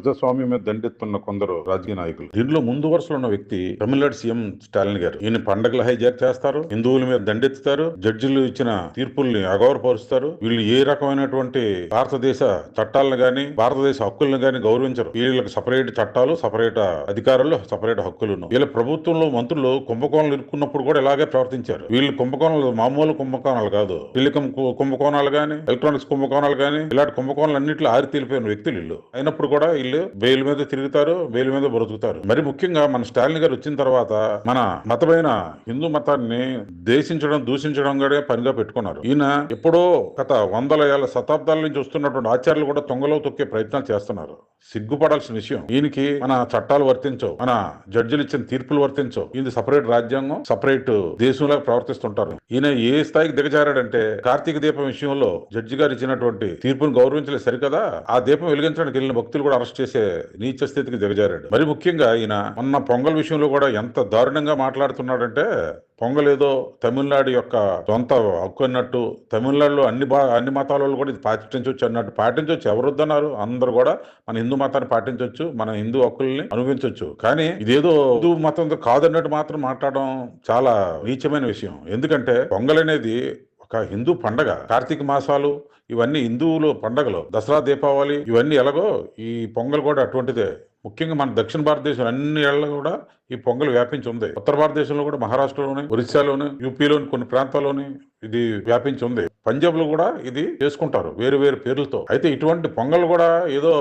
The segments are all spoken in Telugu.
ప్రజాస్వామ్యం మీద దండెత్తున్న కొందరు రాజకీయ నాయకులు. దీనిలో ముందు వరుసలో ఉన్న వ్యక్తి తమిళనాడు సీఎం స్టాలిన్ గారు. ఈయన పండగలు హైజాక్ చేస్తారు, హిందువుల మీద దండెత్తుతారు, జడ్జిలు ఇచ్చిన తీర్పుల్ని అగౌరవపరుస్తారు. వీళ్ళు ఏ రకమైనటువంటి భారతదేశ చట్టాలను గాని భారతదేశ హక్కులను గాని గౌరవించరు. వీళ్ళకి సపరేట్ చట్టాలు, సపరేట్ అధికారులు, సపరేట్ హక్కులను. వీళ్ళ ప్రభుత్వంలో మంత్రులు కుంభకోణాలు ఇరుక్కున్నప్పుడు కూడా ఇలాగే ప్రవర్తించారు. వీళ్ళు కుంభకోణాలు మామూలు కుంభకోణాలు కాదు, టెలికాం కుంభకోణాలు గాని, ఎలక్ట్రానిక్స్ కుంభకోణాలు గాని, ఇలాంటి కుంభకోణాలు అన్నింటిలో ఆరితేలిపోయిన వ్యక్తులు వీళ్ళు. అయినప్పుడు కూడా వీళ్ళు బెయిల్ మీద తిరుగుతారు, బెయిల్ మీద బ్రతుకుతారు. మరి ముఖ్యంగా మన స్టాలిన్ గారు వచ్చిన తర్వాత మన మతమైన హిందూ మతాన్ని దేశించడం, దూషించడం కూడా పనిగా పెట్టుకున్నారు. ఈయన ఎప్పుడో గత వందల ఏళ్ల శతాబ్దాల నుంచి వస్తున్నటువంటి ఆచార్యులు కూడా తొంగలో తొక్కే ప్రయత్నాలు చేస్తున్నారు. సిగ్గుపడాల్సిన విషయం. ఈయనకి మన చట్టాలు వర్తించవు, మన జడ్జిలు ఇచ్చిన తీర్పులు వర్తించవు. ఇది సపరేట్ రాజ్యాంగం, సపరేట్ దేశంలాగా ప్రవర్తిస్తుంటారు. ఈయన ఏ స్థాయికి దిగజారాడంటే కార్తీక దీపం విషయంలో జడ్జి గారు ఇచ్చినటువంటి తీర్పును గౌరవించలేదు సరికదా, ఆ దీపం వెలిగించడానికి వెళ్ళిన భక్తులు కూడా అరెస్ట్ చేసే నీచ స్థితికి దిగజారాడు. మరి ముఖ్యంగా ఈయన మొన్న పొంగల్ విషయంలో కూడా ఎంత దారుణంగా మాట్లాడుతున్నాడంటే, పొంగల్ ఏదో తమిళనాడు యొక్క సొంత హక్కు అన్నట్టు, తమిళనాడులో అన్ని మతాల వాళ్ళు కూడా ఇది పాటించవచ్చు అన్నట్టు. పాటించవచ్చు, ఎవరు వద్దన్నారు? అందరూ కూడా మన హిందూ మతాన్ని పాటించవచ్చు, మన హిందూ హక్కుల్ని అనుభవించవచ్చు. కానీ ఇదేదో హిందూ మతంతో కాదన్నట్టు మాత్రం మాట్లాడడం చాలా నీచమైన విషయం. ఎందుకంటే పొంగల్ అనేది ఒక హిందూ పండగ. కార్తీక మాసాలు ఇవన్నీ హిందువులు పండగలు. దసరా, దీపావళి ఇవన్నీ ఎలాగో ఈ పొంగల్ కూడా అటువంటిదే. ముఖ్యంగా మన దక్షిణ భారతదేశం అన్ని ఏళ్ళ కూడా ఈ పొంగల్ వ్యాపించి ఉంది. ఉత్తర భారతదేశంలో కూడా మహారాష్ట్రలోని, ఒరిస్సాలోని, యూపీలోని కొన్ని ప్రాంతాల్లోని ఇది వ్యాపించి ఉంది. పంజాబ్ లో కూడా ఇది చేసుకుంటారు వేరు వేరు పేర్లతో. అయితే ఇటువంటి పొంగల్ కూడా ఏదో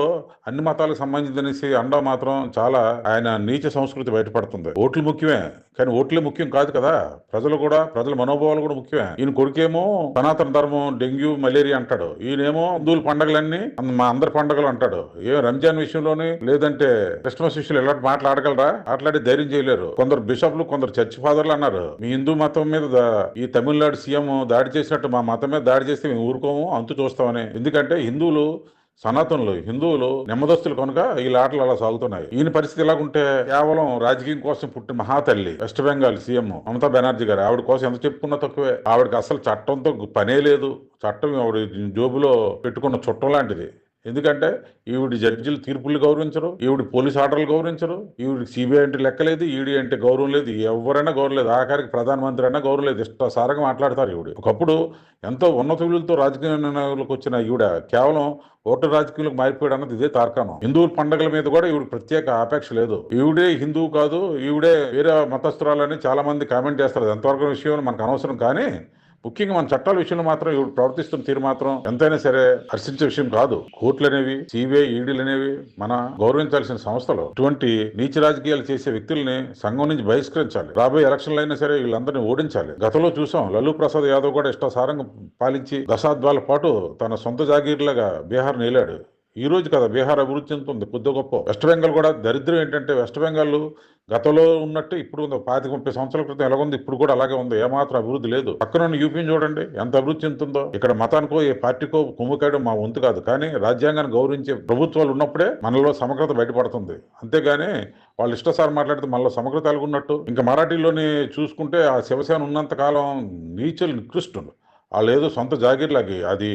అన్ని మతాలకు సంబంధించి అండా మాత్రం చాలా ఆయన నీచ సంస్కృతి బయటపడుతుంది. ఓట్లు ముఖ్యమే, కానీ ఓట్లే ముఖ్యం కాదు కదా. ప్రజల మనోభావాలు కూడా ముఖ్యమే. ఈయన కొడుకేమో సనాతన ధర్మం, డెంగ్యూ, మలేరియా అంటాడు. ఈయనేమో హిందువుల పండుగలన్నీ మా అందరి పండుగలు అంటాడు. ఏ రంజాన్ విషయంలోని, లేదంటే క్రిస్మస్ విషయంలో ఇలాంటి మాట్లాడగలరా? మాట్లాడి ధైర్యం చేయలేరు. కొందరు బిషప్లు, కొందరు చర్చి ఫాదర్లు అన్నారు, మీ హిందూ మతం మీద ఈ తమిళనాడు సీఎం దాడి చేసినట్టు మా మతం మీద దాడి చేస్తే మేము ఊరుకోము, అంతు చూస్తామని. ఎందుకంటే హిందువులు నెమ్మదస్తులు కనుక ఈ ఆటలు అలా సాగుతున్నాయి. ఈయన పరిస్థితి ఎలాగుంటే కేవలం రాజకీయం కోసం పుట్టిన మహాతల్లి వెస్ట్ బెంగాల్ సీఎం మమతా బెనర్జీ గారు, ఆవిడ కోసం ఎంత చెప్పుకున్నా తక్కువే. ఆవిడకి అసలు చట్టంతో పనే లేదు. చట్టం ఆవిడ జోబులో పెట్టుకున్న చుట్టం లాంటిది. ఎందుకంటే ఈవిడి జడ్జిలు తీర్పులు గౌరవించరు, ఈవిడి పోలీస్ ఆర్డర్లు గౌరవించరు, ఈవిడికి సిబిఐ అంటే లెక్కలేదు, ఈడీ అంటే గౌరవం లేదు, ఎవరైనా గౌరవం లేదు, ఆఖరికి ప్రధానమంత్రి అయినా గౌరవం లేదు. ఇష్టసారంగా మాట్లాడతారు. ఈవిడ ఒకప్పుడు ఎంతో ఉన్నత విలువలతో రాజకీయ నిర్ణయాలకు వచ్చిన ఈవిడ కేవలం ఓటు రాజకీయాలకు మారిపోయాడు అన్నది ఇదే తార్కాణం. హిందువుల పండుగల మీద కూడా ఈవిడ ప్రత్యేక ఆపేక్ష లేదు. ఈవిడే హిందువు కాదు, ఈవిడే వేరే మతస్థురాలని చాలా మంది కామెంట్ చేస్తారు. ఎంతవరకు విషయం మనకు అనవసరం. కానీ ముఖ్యంగా మన చట్టాల విషయంలో మాత్రం ఈవిడ ప్రవర్తిస్తున్న తీరు మాత్రం ఎంతైనా సరే హర్షించే విషయం కాదు. కోర్టులు అనేవి, సిబిఐ, ఈడీలు అనేవి మన గౌరవించాల్సిన సంస్థలు. ఇటువంటి నీచ రాజకీయాలు చేసే వ్యక్తుల్ని సంఘం నుంచి బహిష్కరించాలి. రాబోయే ఎలక్షన్లు అయినా సరే వీళ్ళందరినీ ఓడించాలి. గతంలో చూసాం, లల్లూ ప్రసాద్ యాదవ్ కూడా ఇష్టాసారంగా పాలించి దశాబ్దాల పాటు తన సొంత జాగీర్లాగా బీహార్ నేలాడు. ఈ రోజు కదా బీహార్ అభివృద్ధి చెందుతుంది కొద్ది గొప్ప. వెస్ట్ బెంగాల్ కూడా దరిద్రం ఏంటంటే, వెస్ట్ బెంగాల్ గతంలో ఉన్నట్టు ఇప్పుడు ఉంది. 25-30 సంవత్సరాల క్రితం ఎలా ఉంది, ఇప్పుడు కూడా అలాగే ఉంది. ఏమాత్రం అభివృద్ధి లేదు. పక్కన యూపీని చూడండి ఎంత అభివృద్ధి చెందుతుందో. ఇక్కడ మతానికో ఏ పార్టీకో కుమ్ముకాయడం మా వంతు కాదు. కానీ రాజ్యాంగాన్ని గౌరవించే ప్రభుత్వాలు ఉన్నప్పుడే మనలో సమగ్రత బయటపడుతుంది. అంతేగాని వాళ్ళు ఇష్టసారి మాట్లాడితే మనలో సమగ్రత అలుగున్నట్టు. ఇంకా మరాఠీలోని చూసుకుంటే ఆ శివసేన ఉన్నంత కాలం నీచులు, నికృష్టులు. వాళ్ళు ఏదో సొంత జాగీర్లాగి అది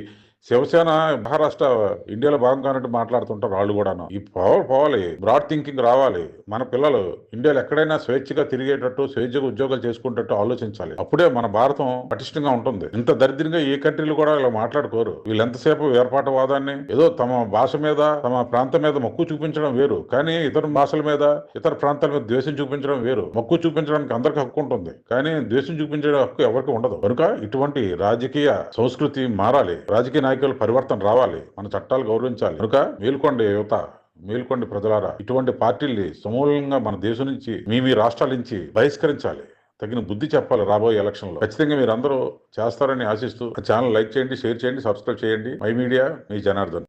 శివసేన మహారాష్ట్ర ఇండియాలో భాగం కానట్టు మాట్లాడుతుంటారు వాళ్ళు కూడాను. ఈ పోవాలి, బ్రాడ్ థింకింగ్ రావాలి. మన పిల్లలు ఇండియాలో ఎక్కడైనా స్వేచ్ఛగా తిరిగేటట్టు, స్వేచ్ఛగా ఉద్యోగాలు చేసుకునేటట్టు ఆలోచించాలి. అప్పుడే మన భారతం పటిష్టంగా ఉంటుంది. ఇంత దరిద్రంగా ఏ కంట్రీలు కూడా ఇలా మాట్లాడుకోరు. వీళ్ళు ఎంతసేపు వేర్పాటువాదాన్ని ఏదో తమ భాష మీద, తమ ప్రాంతం మీద మక్కువ చూపించడం వేరు, కానీ ఇతర భాషల మీద, ఇతర ప్రాంతాల మీద ద్వేషం చూపించడం వేరు. మక్కువ చూపించడానికి అందరికీ హక్కు ఉంటుంది, కానీ ద్వేషం చూపించే హక్కు ఎవరికి ఉండదు. కనుక ఇటువంటి రాజకీయ సంస్కృతి మారాలి. రాజకీయ నాయకుల పరివర్తన రావాలి. మన చట్టాలు గౌరవించాలి. కనుక మేల్కొండి యువత, మేల్కొండి ప్రజలారా. ఇటువంటి పార్టీల్ని సమూలంగా మన దేశం నుంచి, మీ రాష్ట్రాల నుంచి బహిష్కరించాలి. తగిన బుద్ధి చెప్పాలి రాబోయే ఎలక్షన్లో. ఖచ్చితంగా మీరు అందరూ చేస్తారని ఆశిస్తూ ఛానల్ లైక్ చేయండి, షేర్ చేయండి, సబ్స్క్రైబ్ చేయండి. My media, me Janardhan.